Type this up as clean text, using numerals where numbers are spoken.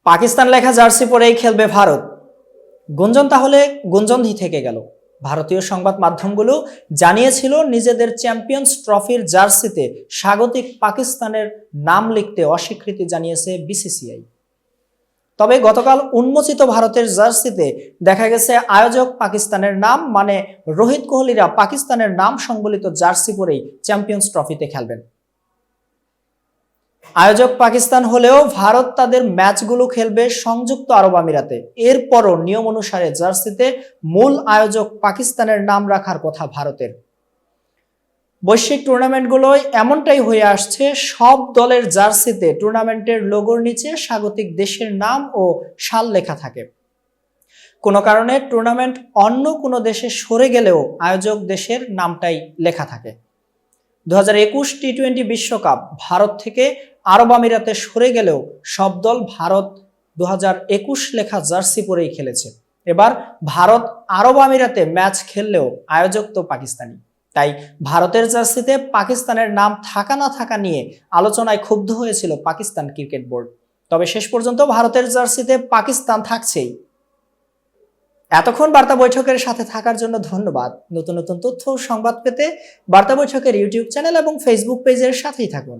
পাকিস্তান লেখা জার্সি পরেই খেলবে ভারত। গুঞ্জন তাহলে গুঞ্জনই থেকে গেল। ভারতীয় সংবাদ মাধ্যমগুলো জানিয়েছিল নিজেদের চ্যাম্পিয়ন্স ট্রফির জার্সিতে স্বাগতিক পাকিস্তানের নাম লিখতে অস্বীকৃতি জানিয়েছে বিসিসিআই। তবে গতকাল উন্মোচিত ভারতের জার্সিতে দেখা গেছে আয়োজক পাকিস্তানের নাম, মানে রোহিত কোহলিরা পাকিস্তানের নাম সংবলিত জার্সি পরেই চ্যাম্পিয়ন্স ট্রফিতে খেলবেন। আয়োজক পাকিস্তান হলেও ভারত তাদের ম্যাচগুলো খেলবে সংযুক্ত আরব আমিরাতে। এরপরও নিয়ম অনুসারে জার্সিতে মূল আয়োজক পাকিস্তানের নাম রাখার কথা ভারতের। বৈশ্বিক টুর্নামেন্টগুলোয় এমনটাই হয়ে আসছে, সব দলের জার্সিতে টুর্নামেন্টের লোগোর নিচে স্বাগতিক দেশের নাম ও সাল লেখা থাকে। কোনো কারণে টুর্নামেন্ট অন্য কোনো দেশে সরে গেলেও আয়োজক দেশের নামটাই লেখা থাকে। 2021 টি-20 বিশ্বকাপ ভারত থেকে আরব আমিরাতে সরে গেলেও সব দল ভারত 2021 লেখা জার্সি পরেই খেলেছে। এবার ভারত আরব আমিরাতে ম্যাচ খেললেও আয়োজক তো পাকিস্তানি। তাই ভারতের জার্সিতে পাকিস্তানের নাম থাকা না থাকা নিয়ে আলোচনায় ক্ষুব্ধ হয়েছিল পাকিস্তান ক্রিকেট বোর্ড। তবে শেষ পর্যন্ত ভারতের জার্সিতে পাকিস্তান থাকছেই। এতক্ষণ বার্তা বৈঠকের সাথে থাকার জন্য ধন্যবাদ। নতুন নতুন তথ্য ও সংবাদ পেতে বার্তা বৈঠকের ইউটিউব চ্যানেল এবং ফেসবুক পেজের সাথেই থাকুন।